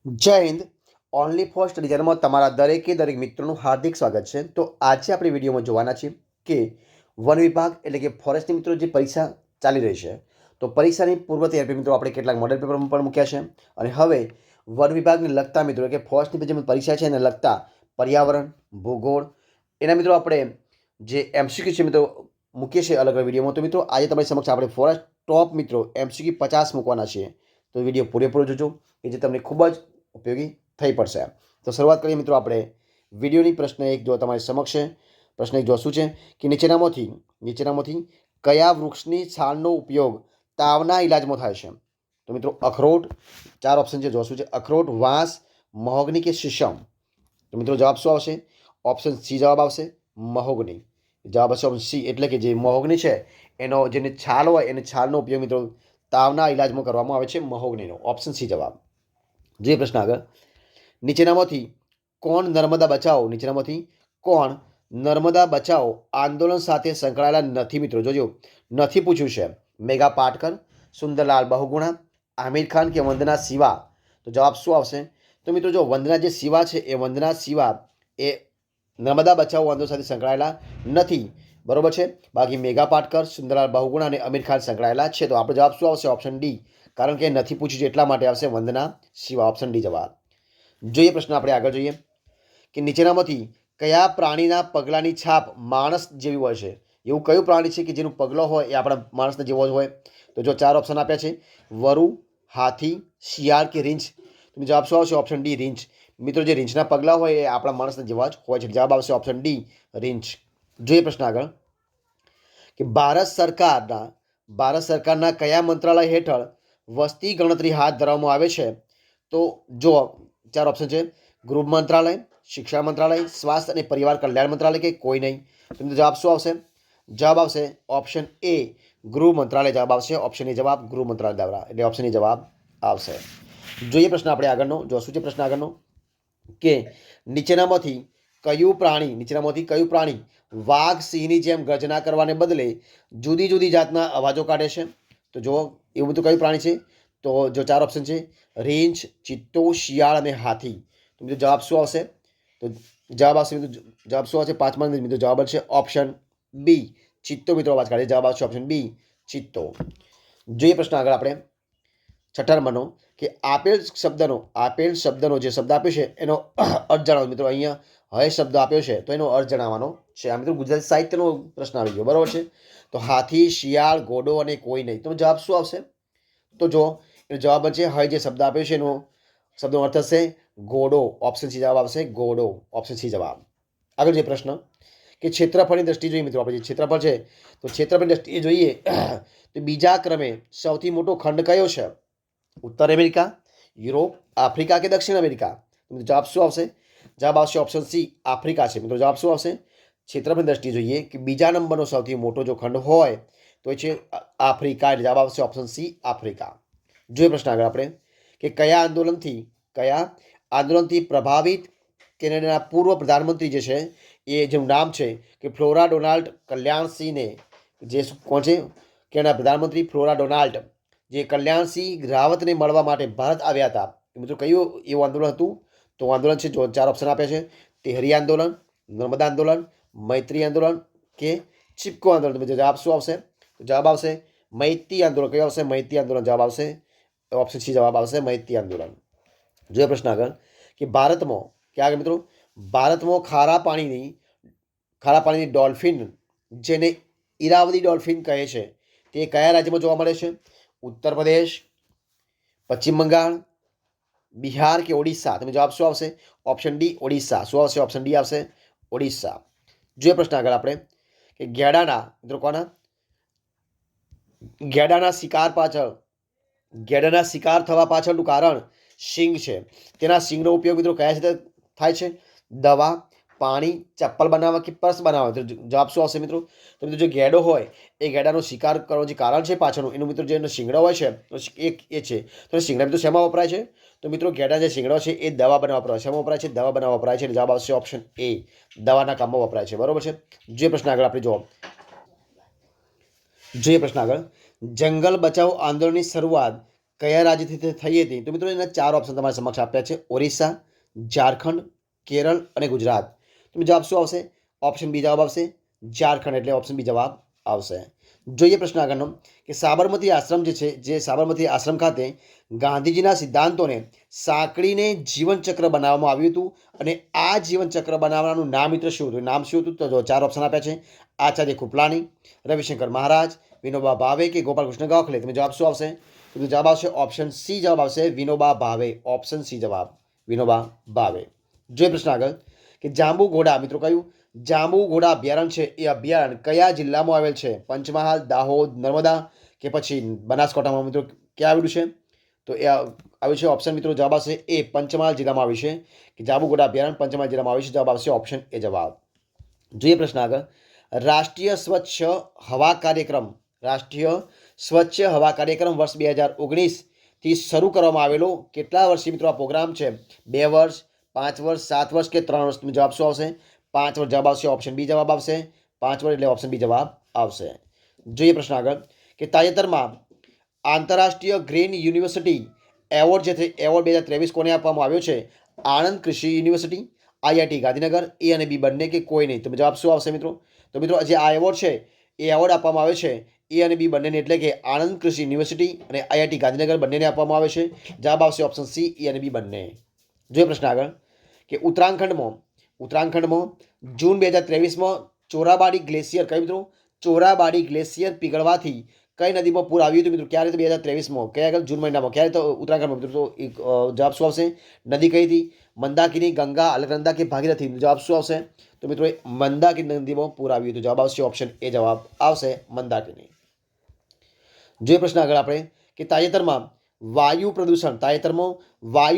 જય Hind. Only for study ચેનલમાં તમારા દરેક મિત્રોનું હાર્દિક સ્વાગત છે. તો આજે આપણે વિડીયોમાં જોવાના છીએ કે વન વિભાગ એટલે કે ફોરેસ્ટની મિત્રો જે પરીક્ષા ચાલી રહી છે, તો પરીક્ષાની પૂર્વ તૈયારી મિત્રો આપણે કેટલાક મોડેલ પેપર પણ મૂક્યા છે. અને હવે વન વિભાગને લગતા મિત્રો કે ફોરેસ્ટની જે પરીક્ષા છે એને લગતા પર્યાવરણ, ભૂગોળ એના મિત્રો આપણે જે એમસીક્યુ છે મિત્રો મૂકીએ છીએ અલગ અલગ વિડીયોમાં. તો મિત્રો આજે તમારી સમક્ષ આપણે ફોરેસ્ટ ટોપ મિત્રો એમસીક્યુ 50 મૂકવાના છીએ. તો વિડીયો પૂરેપૂરો જોજો કે જે તમને ખૂબ જ ઉપયોગી થઈ પડશે. તો શરૂઆત કરીએ મિત્રો આપણે વિડીયોની. પ્રશ્ન એક જો તમારી સમક્ષ છે. પ્રશ્ન એક જો શું છે કે નીચેનામાંથી કયા વૃક્ષની છાલનો ઉપયોગ તાવના ઇલાજમાં થાય છે? તો મિત્રો અખરોટ. 4 ઓપ્શન છે. જો શું છે? અખરોટ, વાંસ, મહોગની કે શીશમ? તો મિત્રો જવાબ શું આવશે? ઓપ્શન સી જવાબ આવશે, મહોગની. જવાબ હશે ઓપ્શન સી, એટલે કે જે મહોગની છે એનો જેની છાલ હોય એની છાલનો ઉપયોગ મિત્રો તાવના ઇલાજમાં કરવામાં આવે છે, મહોગનીનો. ઓપ્શન સી જવાબ. જે પ્રશ્ન આગળ. નીચેનામાંથી કોણ નર્મદા બચાવો આંદોલન સાથે સંકળાયેલા નથી? મિત્રો જોજો, નથી પૂછ્યું છે. મેઘા પાટકર, સુંદરલાલ બહુગુણા, આમિર ખાન કે વંદના શિવા? તો જવાબ શું આવશે? તો મિત્રો જો વંદના જે શિવા છે એ વંદના શિવા એ નર્મદા બચાવો આંદોલન સાથે સંકળાયેલા નથી, બરોબર છે. બાકી મેઘા પાટકર, સુંદરલાલ બહુગુણા અને આમિર ખાન સંકળાયેલા છે. તો આપણો જવાબ શું આવશે? Option D. કારણ કે નથી પૂછ્યું છે એટલા માટે આવશે વંદના શિવા. ઓપ્શન ડી જવાબ. જોઈએ પ્રશ્ન આપણે આગળ જોઈએ કે નીચેનામાંથી કયા પ્રાણીના પગલાની છાપ માણસ જેવી હોય છે? એવું કયું પ્રાણી છે કે જેનું પગલો હોય એ આપણા માણસના જેવો જ હોય? તો જો 4 ઓપ્શન આપ્યા છે: વરુ, હાથી, શિયાળ કે રીંછ? તો જવાબ શું આવશે? ઓપ્શન ડી, રીંછ. મિત્રો જે રીંછના પગલા હોય એ આપણા માણસના જેવા જ હોય છે. જવાબ આવશે ઓપ્શન ડી, રીંછ. જોઈએ પ્રશ્ન આગળ કે ભારત સરકારના કયા મંત્રાલય હેઠળ વસ્તી ગણતરી હાથ ધરવામાં આવે છે? તો જો 4 ઓપ્શન છે: ગૃહ મંત્રાલય, શિક્ષા મંત્રાલય, સ્વાસ્થ્ય અને પરિવાર કલ્યાણ મંત્રાલય કે કોઈ નહીં? તો જવાબ શું આવશે? જવાબ આવશે ઓપ્શન એ, ગૃહ મંત્રાલય. જવાબ આવશે ઓપ્શન એ જવાબ, ગૃહ મંત્રાલય દ્વારા. એટલે ઓપ્શન એ જવાબ આવશે. જોઈએ પ્રશ્ન આપણે આગળનો. જો શું છે પ્રશ્ન આગળનો કે નીચેનામાંથી કયું પ્રાણી વાઘ, સિંહની જેમ ગર્જના કરવાને બદલે જુદી જુદી જાતના અવાજો કાઢે છે? તો જો એવું બધું કયું પ્રાણી છે? તો જો 4 ઓપ્શન છે: રીંછ, ચિત્તો, શિયાળ અને હાથી? તો મિત્રો જવાબ શું આવશે? તો જવાબ આવશે જવાબ શું આવશે? 5માં મિત્રો જવાબ છે ઓપ્શન બી, ચિત્તો મિત્રો અવાજ કાઢે. જવાબ આવશે ઓપ્શન બી, ચિત્તો. જોઈએ પ્રશ્ન આગળ આપણે 6 નંબરનો કે આપેલ શબ્દનો જે શબ્દ આપ્યો છે એનો અર્થ જણાવો. મિત્રો અહીંયા હવે શબ્દ આપ્યો છે તો એનો અર્થ જણાવવાનો છે. આ મિત્રો ગુજરાતી સાહિત્યનો પ્રશ્ન આવી ગયો, બરોબર છે. તો હાથી, શિયાળ, ઘોડો અને કોઈ નહીં. તો જવાબ શું આવશે? તો જો એનો જવાબ છે હવે જે શબ્દ આપ્યો છે એનો શબ્દનો અર્થ હશે ઘોડો. ઓપ્શન સી જવાબ આવશે, ઘોડો. ઓપ્શન સી જવાબ. આગળ જે પ્રશ્ન કે ક્ષેત્રફળની દ્રષ્ટિએ જોઈએ મિત્રો, આપણે જે ક્ષેત્રફળ છે તો ક્ષેત્રફળની દ્રષ્ટિએ જોઈએ તો બીજા ક્રમે સૌથી મોટો ખંડ કયો છે? ઉત્તર અમેરિકા, યુરોપ, આફ્રિકા કે દક્ષિણ અમેરિકા? જવાબ શું આવશે? જવાબ આવશે ઓપ્શન સી, આફ્રિકા છે. મિત્રો જવાબ શું આવશે? ક્ષેત્રફળની દ્રષ્ટિએ જોઈએ કે બીજા નંબરનો સૌથી મોટો જો ખંડ હોય તો એ છે આફ્રિકા. એટલે જવાબ આવશે ઓપ્શન સી, આફ્રિકા. જોઈએ પ્રશ્ન આગળ આપણે કે કયા આંદોલનથી પ્રભાવિત કેનેડાના પૂર્વ પ્રધાનમંત્રી જે છે એ જેનું નામ છે કે ફ્લોરા ડોનાલ્ડ કલ્યાણસિંહને, જે કોણ છે? કેનેડા પ્રધાનમંત્રી ફ્લોરા ડોનાલ્ડ, જે કલ્યાણસિંહ રાવતને મળવા માટે ભારત આવ્યા હતા. મિત્રો કયું એવું આંદોલન હતું? તો આંદોલન છે જો 4 ઓપ્શન આપ્યા છે: તેહરી આંદોલન, નર્મદા આંદોલન, મૈત્રી આંદોલન કે ચિપકો આંદોલન? તો જવાબ શું આવશે? જવાબ આવશે મૈત્રી આંદોલન. કયું આવશે? મૈત્રી આંદોલન. જવાબ આવશે ઓપ્શન સી જવાબ આવશે, મૈત્રી આંદોલન. જોઈએ પ્રશ્ન આગળ કે ભારતમાં ખારા પાણીની ડોલ્ફિન, જેને ઈરાવદી ડોલ્ફિન કહે છે, તે કયા રાજ્યમાં જોવા મળે છે? ઉત્તર પ્રદેશ, પશ્ચિમ બંગાળ, બિહાર કે ઓડિશા? તમે જવાબ શું આવશે? Option D, Odisha. શું આવશે? ઓપ્શન ડી આવશે, ઓડિશા. જોઈએ પ્રશ્ન આગળ આપણે કે ગેડાના શિકાર થવા પાછળનું કારણ સિંગ છે. તેના સિંગનો ઉપયોગ મિત્રો કયા ક્ષેત્રે થાય છે? દવા, પાણી, ચપ્પલ બનાવવા કે પર્સ બનાવવા? તો જવાબ શું આવશે મિત્રો? તો મિત્રો જે ગેડો હોય એ ગેડાનો શિકાર કરવાનું જે કારણ છે પાછળનું એનું મિત્રો જે શિંગડો હોય છે એ છે. તો શિંગડા મિત્રો શેમાં વપરાય છે? તો મિત્રો ગેડા જે શિંગડો છે એ દવા બનાવવા વપરાય છે. શેમાં વપરાય છે? દવા બનાવવા વપરાય છે. જવાબ આવશે ઓપ્શન એ, દવાના કામમાં વપરાય છે, બરોબર છે. જે પ્રશ્ન આગળ આપણે જોઈએ પ્રશ્ન આગળ, જંગલ બચાવો આંદોલનની શરૂઆત કયા રાજ્યથી તે થઈ હતી? તો મિત્રો એના 4 ઓપ્શન તમારી સમક્ષ આપ્યા છે: ઓરિસ્સા, ઝારખંડ, કેરળ અને ગુજરાત. તો જવાબ શું આવશે? ઓપ્શન બી જવાબ આવશે, ઝારખંડ. એટલે ઓપ્શન બી જવાબ આવશે. જોઈએ પ્રશ્ન આગળનો કે સાબરમતી આશ્રમ જે છે, જે સાબરમતી આશ્રમ ખાતે ગાંધીજીના સિદ્ધાંતોને સાંકળીને જીવનચક્ર બનાવવામાં આવ્યું હતું અને આ જીવનચક્ર બનાવવાનું નામ મિત્રો શું હતું? નામ શું હતું? તો જો 4 ઓપ્શન આપ્યા છે: આચાર્ય કૃપલાની, રવિશંકર મહારાજ, વિનોબા ભાવે કે ગોપાલકૃષ્ણ ગોખલે. તમે જવાબ શું આવશે? તો જવાબ આવશે ઓપ્શન સી જવાબ આવશે, વિનોબા ભાવે. ઓપ્શન સી જવાબ, વિનોબા ભાવે. જોઈએ પ્રશ્ન આગળ કે જાંબુઘોડા મિત્રો કયું? જાંબુઘોડા અભયારણ્ય છે એ અભયારણ્ય કયા જિલ્લામાં આવેલ છે? પંચમહાલ, દાહોદ, નર્મદા કે પછી બનાસકાંઠામાં મિત્રો ક્યાં આવેલું છે? તો એ આવ્યું છે ઓપ્શન મિત્રો જવાબ આવશે એ, પંચમહાલ જિલ્લામાં આવ્યું છે કે જાંબુઘોડા અભયારણ્ય પંચમહાલ જિલ્લામાં આવ્યું છે. જવાબ આવશે ઓપ્શન એ જવાબ. જોઈએ પ્રશ્ન આગળ. રાષ્ટ્રીય સ્વચ્છ હવા કાર્યક્રમ, રાષ્ટ્રીય સ્વચ્છ હવા કાર્યક્રમ વર્ષ 2019થી શરૂ કરવામાં આવેલો કેટલા વર્ષથી મિત્રો આ પ્રોગ્રામ છે? 2 વર્ષ, 5 વર્ષ, 7 વર્ષ કે 3 વર્ષ? તમે જવાબ શું આવશે? 5 વર્ષ જવાબ આવશે. ઓપ્શન બી જવાબ આવશે, 5 વર્ષ. એટલે ઓપ્શન બી જવાબ આવશે. જોઈએ પ્રશ્ન આગળ કે તાજેતરમાં આંતરરાષ્ટ્રીય ગ્રીન યુનિવર્સિટી એવોર્ડ જે છે એવોર્ડ 2023 કોને આપવામાં આવ્યો છે? આણંદ કૃષિ યુનિવર્સિટી, આઈઆઈટી ગાંધીનગર, એ અને બી બંને કે કોઈ નહીં? તો જવાબ શું આવશે મિત્રો? તો મિત્રો જે આ એવોર્ડ છે એ એવોર્ડ આપવામાં આવે છે એ અને બી બંનેને, એટલે કે આણંદ કૃષિ યુનિવર્સિટી અને આઈઆઈટી ગાંધીનગર બંનેને આપવામાં આવે છે. જવાબ આવશે ઓપ્શન સી, એ અને બી બંને. જોઈએ પ્રશ્ન આગળ કે ઉત્તરાખંડમાં જૂન 2023માં ચોરાબાડી ગ્લેશિયર, કઈ મિત્રો? ચોરાબાડી ગ્લેશિયર પીગળવાથી કઈ નદીમાં પૂર આવ્યું હતું મિત્રો? ક્યારે? તો 2023માં. કયા આગળ? જૂન મહિનામાં. ક્યારે? તો ઉત્તરાખંડમાં મિત્રો. તો જવાબ શું આવશે? નદી કઈ હતી? મંદાકિની, ગંગા, અલકનંદા કે ભાગીરથી? જવાબ શું આવશે? તો મિત્રો મંદાકિની નદીમાં પૂર આવ્યું હતું. જવાબ આવશે ઓપ્શન એ જવાબ આવશે, મંદાકિની. જોઈએ પ્રશ્ન આગળ આપણે કે તાજેતરમાં વાયુ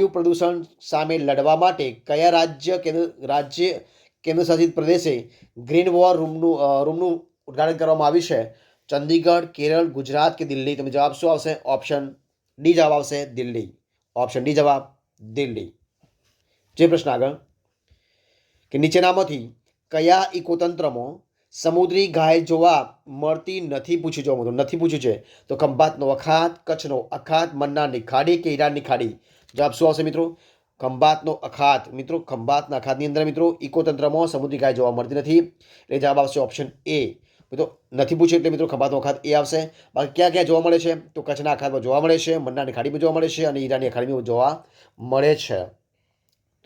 પ્રદૂષણ સામે લડવા માટે કયા રાજ્ય કેન્દ્ર શાસિત પ્રદેશે ગ્રીન વોર રૂમનું ઉદ્ઘાટન કરવામાં આવ્યું છે? ચંદીગઢ, કેરળ, ગુજરાત કે દિલ્હી? તમે જવાબ શું આવશે? ઓપ્શન ડી જવાબ આવશે, દિલ્હી. ઓપ્શન ડી જવાબ, દિલ્હી. જે પ્રશ્ન આગળ કે નીચેનામાંથી કયા ઇકોતંત્રમાં સમુદ્રી ગાય જોવા મળતી નથી? પૂછ્યું છે. તો ખંભાતનો અખાત, કચ્છનો અખાત, મન્નારની ખાડી કે ઈરાનની ખાડી? જવાબ શું આવશે મિત્રો? ખંભાતનો અખાત. મિત્રો ખંભાતના અખાતની અંદર મિત્રો ઇકોતંત્રમાં સમુદ્રી ગાય જોવા મળતી નથી. એટલે જવાબ આવશે ઓપ્શન એ. મિત્રો નથી પૂછ્યું એટલે મિત્રો ખંભાતનો અખાત એ આવશે. બાકી ક્યાં ક્યાં જોવા મળે છે? તો કચ્છના અખાતમાં જોવા મળે છે, મન્નારની ખાડીમાં જોવા મળે છે અને ઈરાનની ખાડીમાં જોવા મળે છે.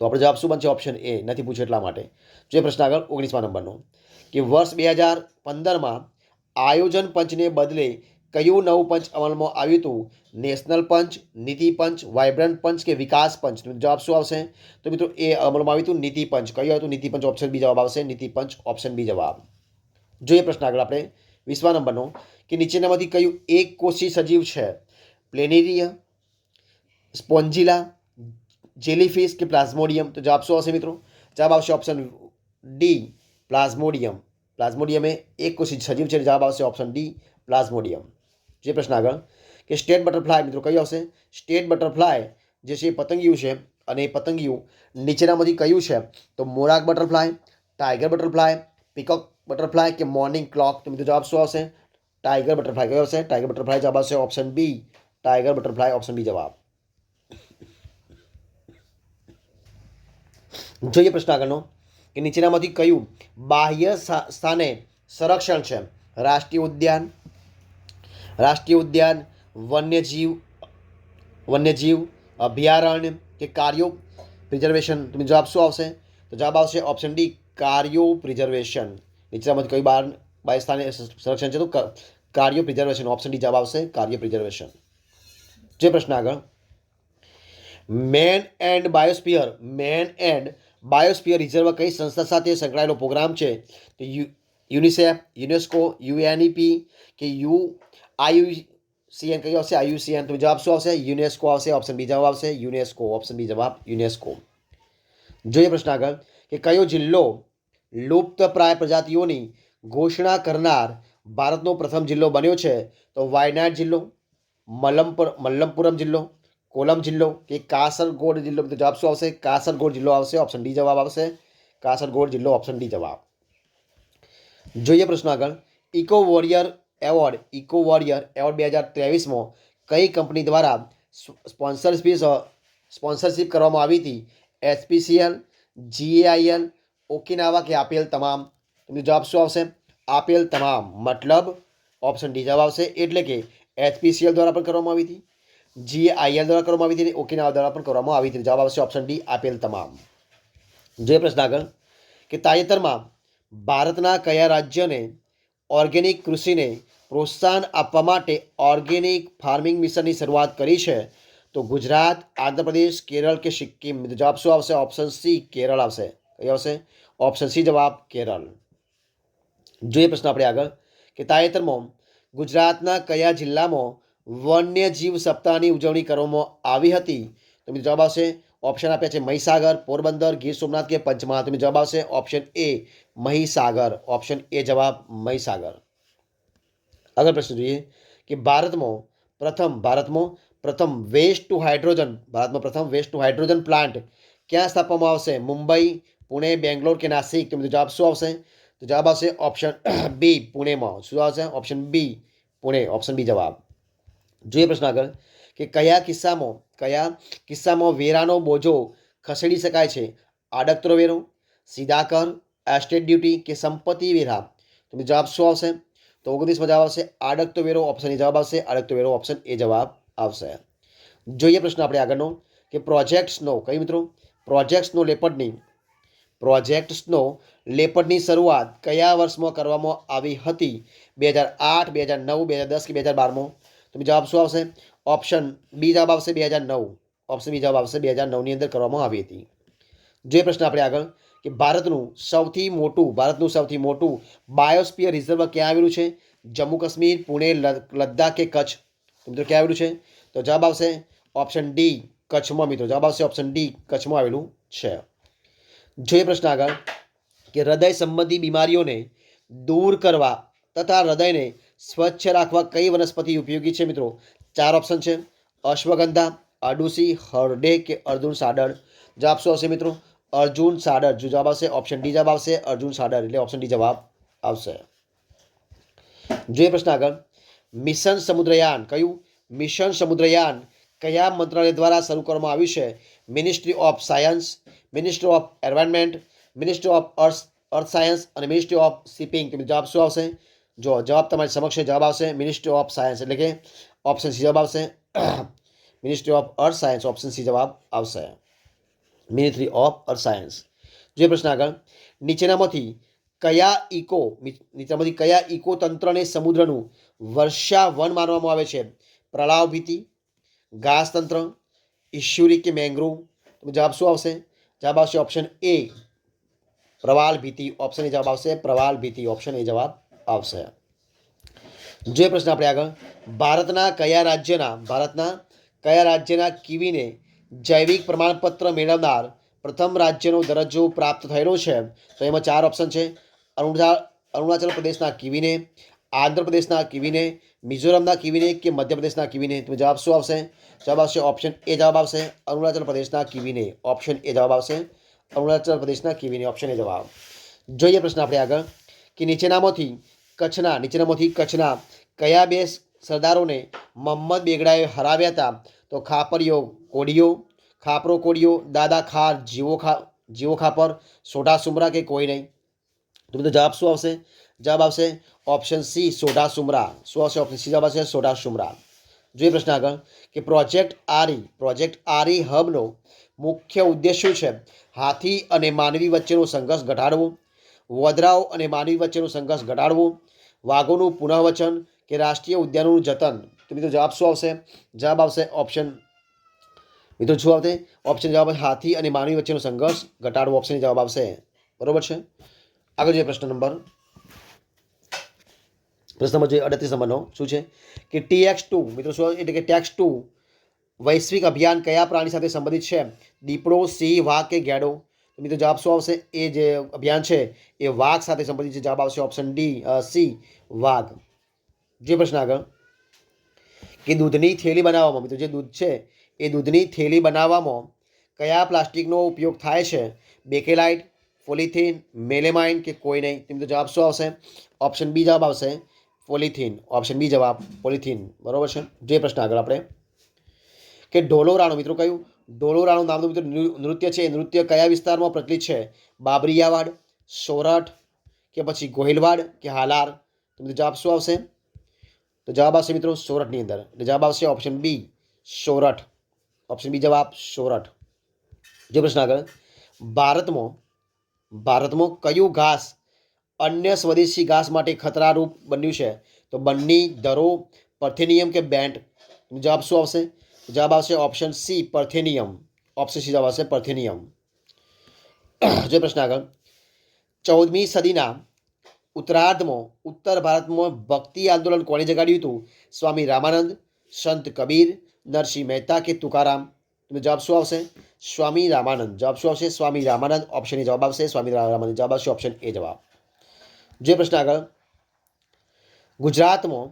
તો આપણે જવાબ શું બનશે? Option A. નથી પૂછ્યું એટલા માટે. જોઈએ પ્રશ્ન આગળ 19મા નંબરનો કે વર્ષ 2015માં આયોજન પંચને બદલે કયું નવું પંચ અમલમાં આવ્યું હતું? નેશનલ પંચ, નીતિ પંચ, વાઇબ્રન્ટ પંચ કે વિકાસ પંચ? જવાબ શું આવશે? તો મિત્રો એ અમલમાં આવ્યું હતું નીતિ પંચ. કયું હતું? નીતિ પંચ. ઓપ્શન બી જવાબ આવશે, નીતિ પંચ. ઓપ્શન બી જવાબ. જોઈએ પ્રશ્ન આગળ આપણે 20મા નંબરનો કે નીચેનામાંથી કયું એક કોષી સજીવ છે? પ્લેનેરિયા, સ્પોન્જિલા, જેલીફિશ કે પ્લાઝ્મોડિયમ? તો જવાબ શું આવશે મિત્રો? જવાબ આવશે ઓપ્શન ડી, પ્લાઝ્મોડિયમ. પ્લાઝ્મોડિયમ એ એક કોષી સજીવ છે. જવાબ આવશે ઓપ્શન ડી, પ્લાઝ્મોડિયમ. જે પ્રશ્ન આગળ કે સ્ટેટ બટરફ્લાય મિત્રો કયું આવશે? સ્ટેટ બટરફ્લાય જે છે એ પતંગિયું છે અને એ પતંગિયું નીચેનામાંથી કયું છે? તો મોરાક butterfly, tiger butterfly, peacock butterfly કે મોર્નિંગ ક્લોક? તો મિત્રો જવાબ શું આવશે? Tiger butterfly. કયો આવશે? Tiger butterfly. જવાબ આવશે option B, tiger butterfly. Option B જવાબ. જોઈએ પ્રશ્ન આગળનો કે નીચેનામાંથી કયું બાહ્ય સ્થાને સંરક્ષણ છે? રાષ્ટ્રીય ઉદ્યાન, વન્યજીવ અભયારણ્ય કે કાર્યો પ્રિઝર્વેશન? તમે જવાબ શું આવશે? તો જવાબ આવશે ઓપ્શન ડી, કાર્યો પ્રિઝર્વેશન. નીચેનામાંથી કયું બાહ્ય સ્થાને સંરક્ષણ છે? તો કાર્યો પ્રિઝર્વેશન. ઓપ્શન ડી જવાબ આવશે, કાર્યો પ્રિઝર્વેશન. જે પ્રશ્ન આગળ મેન એન્ડ બાયોસ્ફિયર રિઝર્વ કઈ સંસ્થા સાથે સંકળાયેલો પ્રોગ્રામ છે? તો યુનિસેફ, યુનેસ્કો, યુએનઈપી કે આઈયુસીએન? કઈ આવશે? આઈયુસીએન. તો જવાબ શું આવશે? યુનેસ્કો આવશે. ઓપ્શન બી જવાબ આવશે, યુનેસ્કો. ઓપ્શન બી જવાબ, યુનેસ્કો. જોઈએ પ્રશ્ન આગળ કે કયો જિલ્લો લુપ્તપ્રાય પ્રજાતિઓની ઘોષણા કરનાર ભારતનો પ્રથમ જિલ્લો બન્યો છે? તો વાયનાડ જિલ્લો, મલ્લપુરમ જિલ્લો, કોલમ જિલ્લો કે કાસરગોડ જિલ્લો? તો જવાબ શું આવશે? કાસરગોડ જિલ્લો આવશે. ઓપ્શન ડી જવાબ આવશે, કાસરગોડ જિલ્લો. ઓપ્શન ડી જવાબ. જોઈએ પ્રશ્ન આગળ ઇકો વોરિયર એવોર્ડ 2023માં કઈ કંપની દ્વારા સ્પોન્સરશિપ કરવામાં આવી હતી? એચપીસીએલ, જીએઆઈએલ, ઓકિનાવા કે આપેલ તમામ? એમનો જવાબ શું આવશે? આપેલ તમામ. મતલબ ઓપ્શન ડી જવાબ આવશે. એટલે કે એચપીસીએલ દ્વારા પણ કરવામાં આવી હતી, જીએઆઈએલ દ્વારા કરવામાં આવી હતી અને ઓકિનાવા દ્વારા પણ કરવામાં આવી હતી. જવાબ આવશે ઓપ્શન ડી આપેલ તમામ. જે પ્રશ્ન આગળ કે તાજેતરમાં ભારતના કયા રાજ્યને ઓર્ગેનિક કૃષિને પ્રોત્સાહન આપવા માટે ઓર્ગેનિક ફાર્મિંગ મિશનની શરૂઆત કરી છે? તો ગુજરાત, આંધ્રપ્રદેશ, કેરળ કે સિક્કિમ? જવાબ શું આવશે? ઓપ્શન સી કેરળ આવશે. કઈ આવશે? ઓપ્શન સી જવાબ કેરળ. જોઈએ પ્રશ્ન આપણે આગળ કે તાજેતરમાં ગુજરાતના કયા જિલ્લામાં વન્યજીવ સપ્તાહની ઉજવણી કરવામાં આવી હતી? તો મિત્રો જવાબ આવશે ઓપ્શન આપ્યા છે મહીસાગર, પોરબંદર, ગીર સોમનાથ કે પંચમહાલ? તો જવાબ આવશે option A Mahisagar. Option A જવાબ મહીસાગર. આગળ પ્રશ્ન જોઈએ કે ભારતમાં પ્રથમ વેસ્ટ ટુ હાઇડ્રોજન પ્લાન્ટ ક્યાં સ્થાપવામાં આવશે? મુંબઈ, પુણે, બેંગ્લોર કે નાસિક? તો જવાબ શું આવશે? તો જવાબ આવશે ઓપ્શન બી પુણેમાં. શું આવશે? Option B Pune. Option B જવાબ. જોઈએ પ્રશ્ન આગળ કે કયા કિસ્સામાં વેરાનો બોજો ખસેડી શકાય છે? આડકતરો વેરો, સીધા કર, એસ્ટેટ ડ્યુટી કે સંપત્તિ વેરા? તો જવાબ શું આવશે? તો 29માં જવાબ આવશે આડકતો વેરો. ઓપ્શન એ જવાબ આવશે આડકતો વેરો. ઓપ્શન એ જવાબ આવશે. જોઈએ પ્રશ્ન આપણે આગળનો કે પ્રોજેક્ટ સ્નો લેપર્ડની શરૂઆત કયા વર્ષમાં કરવામાં આવી હતી? 2008, 2009, 2010 કે 2012માં? તો જવાબ શું આવશે? ઓપ્શન બી જવાબ આવશે 2009. ઓપ્શન બી જવાબ આવશે 2009ની અંદર કરવામાં આવી હતી. જે પ્રશ્ન આપણે આગળ કે ભારતનું સૌથી મોટું બાયોસ્ફિયર રિઝર્વ ક્યાં આવેલું છે? જમ્મુ કાશ્મીર, પુણે, લદ્દાખ કે કચ્છ? મિત્રો ક્યાં આવેલું છે? તો જવાબ આવશે ઓપ્શન ડી કચ્છમાં. મિત્રો જવાબ આવશે ઓપ્શન ડી કચ્છમાં આવેલું છે. જોઈએ પ્રશ્ન આગળ કે હૃદય સંબંધી બીમારીઓને દૂર કરવા તથા હૃદયને સ્વચ્છ રાખવા કઈ વનસ્પતિ ઉપયોગી છે? મિત્રો 4 ઓપ્શન છે: અશ્વગંધા, અરડુસી, હરડે કે અર્જુન સાડર? જવાબ શું આવશે મિત્રો? અર્જુન સાડર. જો જવાબ આવશે ઓપ્શન ડી જવાબ આવશે અર્જુન સાડર. એટલે ઓપ્શન ડી જવાબ આવશે. જોઈએ પ્રશ્ન આગળ મિશન સમુદ્રયાન કયા મંત્રાલય દ્વારા શરૂ કરવામાં આવ્યું છે? Ministry of science, ministry of environment, ministry of earth science અને મિનિસ્ટ્રી ઓફ શિપિંગ? જવાબ શું આવશે? જો જવાબ તમારી સમક્ષ જવાબ આવશે મિનિસ્ટ્રી ઓફ સાયન્સ. એટલે કે ઓપ્શન સી જવાબ આવશે ministry of earth science. Option C જવાબ આવશે મિનિસ્ટ્રી ઓફ અર્થ સાયન્સ. જે પ્રશ્ન આગળ નીચેનામાંથી કયા ઇકો તંત્રને સમુદ્રનું વર્ષાવન માનવામાં આવે છે? પ્રલાવ ભીતિ, ઘાસતંત્ર, ઈશ્યુરી કે મેંગ્રોવ? જવાબ શું આવશે? જવાબ આવશે ઓપ્શન એ પ્રવાલ ભીતિ. ઓપ્શન એ જવાબ આવશે પ્રવાલ ભીતિ. ઓપ્શન એ જવાબ આવશે. જે પ્રશ્ન આપણે આગળ ભારતના કયા રાજ્યના કીવીને જૈવિક પ્રમાણપત્ર મેળવનાર પ્રથમ રાજ્યનો દરજ્જો પ્રાપ્ત થયેલો છે? તો એમાં 4 ઓપ્શન છે: અરુણાચલ પ્રદેશના કીવીને, આંધ્રપ્રદેશના કીવીને, મિઝોરમના કીવીને કે મધ્યપ્રદેશના કીવીને? તો જવાબ શું આવશે? જવાબ આવશે ઓપ્શન એ જવાબ આવશે અરુણાચલ પ્રદેશના કીવીને. ઓપ્શન એ જવાબ આવશે અરુણાચલ પ્રદેશના કીવીને. ઓપ્શન એ જવાબ. જોઈએ પ્રશ્ન આપણે આગળ કે નીચેનામાંથી કચ્છના કયા 2 સરદારોને મોહમ્મદ બેગડાએ હરાવ્યા હતા? તો ખાપરો કોડિયો, દાદા ખાર જીવો ખાપર, સોઢા સુમરા કે કોઈ નહીં? તો બધો જવાબ શું આવશે? જવાબ આવશે ઓપ્શન સી સોઢા સુમરા. શું આવશે? ઓપ્શન સી જવાબ આવશે સોઢા સુમરા. જોઈએ પ્રશ્ન આગળ કે પ્રોજેક્ટ આરી હબનો મુખ્ય ઉદ્દેશ શું છે? હાથી અને માનવી વચ્ચેનો સંઘર્ષ ઘટાડવો, વોદરાઓ અને માનવી વચ્ચેનો સંઘર્ષ ઘટાડવો, વાઘોનું પુનઃવચન કે રાષ્ટ્રીય ઉદ્યાનોનું જતન? તો મિત્રો જવાબ શું આવશે? જવાબ આવશે ઓપ્શન મિત્રો શું આવશે? ઓપ્શન જવાબ હાથી અને માનવી વચ્ચેનો સંઘર્ષ ઘટાડવો. ઓપ્શન જવાબ આવશે. બરોબર છે. આગળ જોઈએ પ્રશ્ન નંબર જોઈએ 38 નંબરનો શું છે કે TX2 મિત્રો શું એટલે કે TX2 વૈશ્વિક અભિયાન કયા પ્રાણી સાથે સંબંધિત છે? દીપડો, સિંહ, વાઘ કે ગેડો? મિત્રો જવાબ શું આવશે? એ જે અભિયાન છે એ વાઘ સાથે સંબંધિત છે. જવાબ આવશે ઓપ્શન ડી સી વાઘ. જે પ્રશ્ન આગળ કે દૂધની થેલી બનાવવામાં મિત્રો જે દૂધ છે એ દૂધની થેલી બનાવવામાં કયા પ્લાસ્ટિકનો ઉપયોગ થાય છે? બેકેલાઇટ, પોલિથીન, મેલેમાઇન કે કોઈ નહીં? તો જવાબ શું આવશે? ઓપ્શન બી જવાબ આવશે પોલિથીન. ઓપ્શન બી જવાબ પોલિથીન. બરોબર છે. જે પ્રશ્ન આગળ આપણે કે ઢોલોરાણું મિત્રો કયું ઢોલોરાણું નામનું મિત્રો નૃત્ય છે એ નૃત્ય કયા વિસ્તારમાં પ્રચલિત છે બાબરિયાવાડ સોરઠ કે પછી ગોહિલવાડ કે હાલાર તો મિત્રો જવાબ શું આવશે તો જવાબ આવશે મિત્રો સોરઠની અંદર એટલે જવાબ આવશે option B Sorath option B જવાબ સોરઠ જે પ્રશ્ન આગળ ભારતમાં કયું ઘાસ અન્ય સ્વદેશી ઘાસ માટે ખતરારૂપ બન્યું છે તો બન્ની ધરો પર્થેનિયમ કે બેન્ટ જવાબ શું આવશે જવાબ આવશે ઓપ્શન સી પર્થેનિયમ ઓપ્શન સી જવાબ આવશે પર્થેનિયમ જે પ્રશ્ન આગળ 14મી સદીના ઉત્તરાર્ધમાં ઉત્તર ભારતમાં ભક્તિ આંદોલન કોણે જગાડ્યું હતું સ્વામી રામાનંદ સંત કબીર નરસિંહ મહેતા કે તુકારામ તો જવાબ શું આવશે સ્વામી રામાનંદ જવાબ શું આવશે સ્વામી રામાનંદ ઓપ્શન એ જવાબ આવશે સ્વામી રામાનંદ જવાબ આવશે ઓપ્શન એ જવાબ જે પ્રશ્ન આગળ ગુજરાતમાં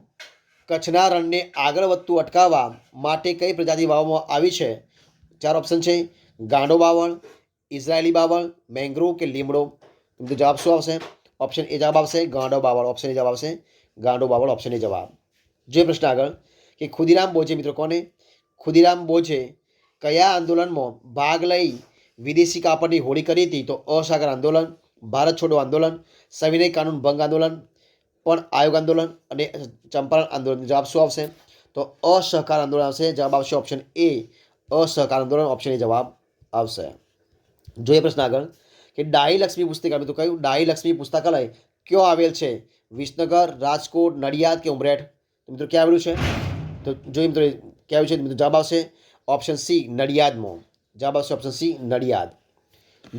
કચ્છના રણને આગળ વધતું અટકાવવા માટે કઈ પ્રજાતિ વાવવામાં આવી છે 4 ઓપ્શન છે ગાંડો બાવળ ઇઝરાયેલી બાવળ મેંગ્રોવ કે લીમડો તો જવાબ શું આવશે ઓપ્શન એ જવાબ આવશે ગાંડો બાવળ ઓપ્શન એ જવાબ આવશે ગાંડો બાવળ ઓપ્શન એ જવાબ જે પ્રશ્ન આગળ કે ખુદીરામ બોઝે મિત્રો કોને ખુદીરામ બોઝે કયા આંદોલનમાં ભાગ લઈ વિદેશી કાપડની હોળી કરી હતી તો અસહકાર આંદોલન ભારત છોડો આંદોલન સવિનય કાનૂન ભંગ આંદોલન પણ આયોગ આંદોલન અને ચંપારણ આંદોલન જવાબ શું આવશે તો અસહકાર આંદોલન આવશે જવાબ આવશે ઓપ્શન એ અસહકાર આંદોલન ઓપ્શન એ જવાબ આવશે જોઈએ પ્રશ્ન આગળ કે ડાહી લક્ષ્મી પુસ્તકાલય તો કયું ડાહી લક્ષ્મી પુસ્તકાલય કયો આવેલ છે વિસનગર રાજકોટ નડિયાદ કે ઉમરેઠ તો મિત્રો ક્યાં આવેલું છે તો જોઈએ મિત્રો ક્યાં આવ્યું છે મિત્રો જવાબ આવશે ઓપ્શન સી નડિયાદમાં જવાબ આવશે ઓપ્શન સી નડિયાદ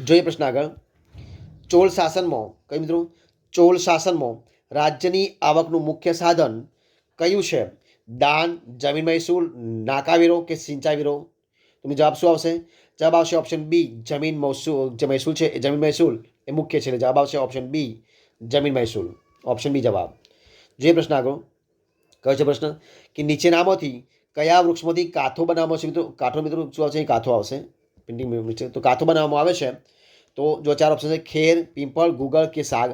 જોઈએ પ્રશ્ન આગળ ચોલ શાસનમાં કયું મિત્રો ચોલ શાસનમાં રાજ્યની આવકનું મુખ્ય સાધન કયું છે દાન જમીન મહેસૂલ નાકાવેરો કે સિંચાઈ વેરો તો જવાબ શું આવશે જવાબ આવશે ઓપ્શન બી જમીન મહેસૂલ જે મહેસૂલ છે એ જમીન મહેસૂલ એ મુખ્ય છે જવાબ આવશે ઓપ્શન બી જમીન મહેસૂલ ઓપ્શન બી જવાબ જે પ્રશ્ન આગળ કયો છે પ્રશ્ન કે નીચેનામાંથી કયા વૃક્ષમાંથી કાથો બનાવવામાં છે મિત્રો કાથો મિત્રો શું આવશે કાથો આવશે પેઇન્ટિંગ તો કાથો બનાવવામાં આવે છે તો જો 4 ઓપ્શન છે ખેર પીપળ ગુગળ કે સાગ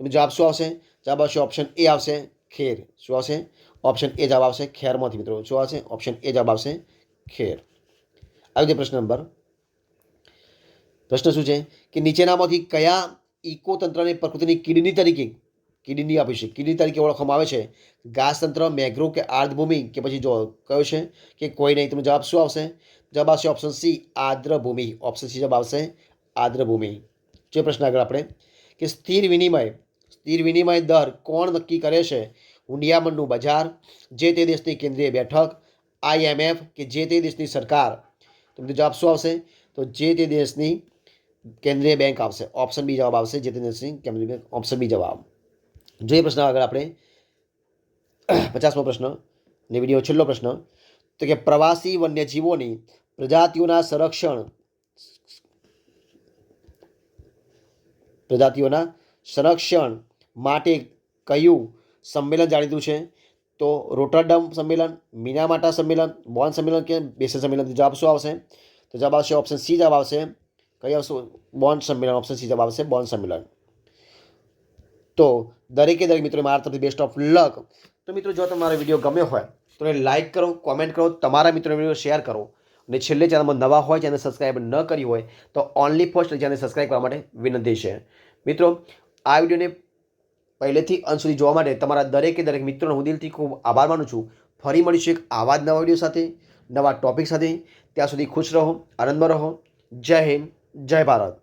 તો જવાબ શું આવશે જવાબ આવશે ઓપ્શન એ આવશે ખેર શું આવશે ઓપ્શન એ જવાબ આવશે ખેરમાંથી મિત્રો શું આવશે ઓપ્શન એ જવાબ આવશે ખેર આવી જાય પ્રશ્ન નંબર પ્રશ્ન શું છે કે નીચેનામાંથી કયા ઇકોતંત્રને પ્રકૃતિની કિડની આપી છે કિડની તરીકે ઓળખવામાં આવે છે ઘાસતંત્ર મેગ્રોવ કે આર્દ્રભૂમિ કે પછી જો કયો છે કે કોઈ નહીં તમે જવાબ શું આવશે જવાબ આવશે ઓપ્શન સી આર્દ્રભૂમિ ઓપ્શન સી જવાબ આવશે આર્દ્રભૂમિ જે પ્રશ્ન આગળ આપણે કે સ્થિર વિનિમય દર કોણ નક્કી કરે છે હુંડિયામણનું બજાર જે તે દેશની કેન્દ્રીય બેઠક IMF કે જે તે દેશની સરકાર તો જવાબ શું આવશે તો જે તે દેશની કેન્દ્રીય બેંક આવશે ઓપ્શન બી જવાબ આવશે જે તે દેશની કેન્દ્રીય બેંક ઓપ્શન બી જવાબ જોઈએ પ્રશ્ન આગળ આપણે 50મો પ્રશ્ન ને વિડીયો છેલ્લો પ્રશ્ન તો કે પ્રવાસી વન્યજીવોની પ્રજાતિઓના સંરક્ષણ માટે કયું સંમેલન જાણીતું છે તો રોટરડમ સંમેલન મિનામાટા સંમેલન બોન સંમેલન કે બેસેલ સંમેલન જવાબ શું આવશે તો જવાબ આવશે ઓપ્શન સી જવાબ આવશે કઈ આવશે બોન સંમેલન ઓપ્શન સી જવાબ આવશે બોન સંમેલન તો દરેક મિત્રો મારા તરફથી બેસ્ટ ઓફ લક તો મિત્રો જો તમારો વિડીયો ગમ્યો હોય તો એને લાઇક કરો કોમેન્ટ કરો તમારા મિત્રોને વિડીયો શેર કરો અને છેલ્લે ચેનલમાં નવા હોય ચેનલ સબસ્ક્રાઈબ ન કરી હોય તો ઓનલી ફર્સ્ટ ચેનલ સબસ્ક્રાઈબ કરવા માટે વિનંતી છે મિત્રો આ વિડીયોને પહેલેથી અંત સુધી જોવા માટે તમારા દરેક મિત્રોનો હું દિલથી ખૂબ આભાર માનું છું ફરી મળીશું એક આવા જ નવા વિડીયો સાથે નવા ટોપિક સાથે ત્યાં સુધી ખુશ રહો આનંદમાં રહો જય હિન્દ જય ભારત